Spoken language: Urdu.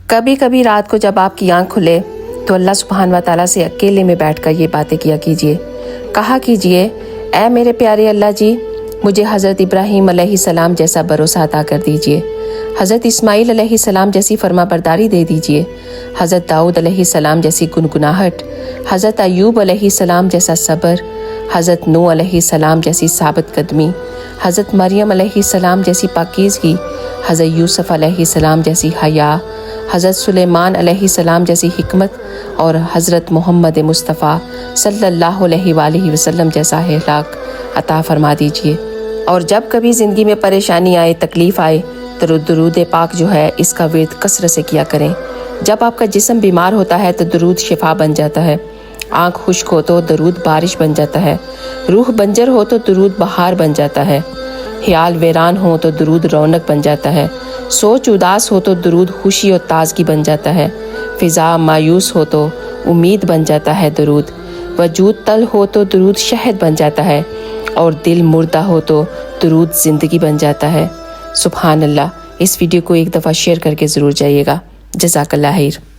کبھی کبھی رات کو جب آپ کی آنکھ کھلے تو اللہ سبحانہ و تعالیٰ سے اکیلے میں بیٹھ کر یہ باتیں کیا کیجیے، کہا کیجیے، اے میرے پیارے اللہ جی، مجھے حضرت ابراہیم علیہ السلام جیسا بھروسہ عطا کر دیجیے، حضرت اسماعیل علیہ السلام جیسی فرما برداری دے دیجیے، حضرت داؤد علیہ السلام جیسی گنگناہٹ، حضرت ایوب علیہ السلام جیسا صبر، حضرت نوح علیہ السلام جیسی ثابت قدمی، حضرت مریم علیہ السلام جیسی پاکیزگی، حضرت یوسف علیہ السلام جیسی حیا، حضرت سلیمان علیہ السلام جیسی حکمت، اور حضرت محمد مصطفیٰ صلی اللہ علیہ وآلہ وسلم جیسا اخلاق عطا فرما دیجیے۔ اور جب کبھی زندگی میں پریشانی آئے، تکلیف آئے، تو درود پاک جو ہے اس کا ورد کثرت سے کیا کریں۔ جب آپ کا جسم بیمار ہوتا ہے تو درود شفا بن جاتا ہے، آنکھ خشک ہو تو درود بارش بن جاتا ہے، روح بنجر ہو تو درود بہار بن جاتا ہے، خیال ویران ہو تو درود رونق بن جاتا ہے، سوچ اداس ہو تو درود خوشی اور تازگی بن جاتا ہے، فضا مایوس ہو تو امید بن جاتا ہے درود، وجود تل ہو تو درود شہد بن جاتا ہے، اور دل مردہ ہو تو درود زندگی بن جاتا ہے۔ سبحان اللہ۔ اس ویڈیو کو ایک دفعہ شیئر کر کے ضرور جائیے گا۔ جزاک اللہ خیر۔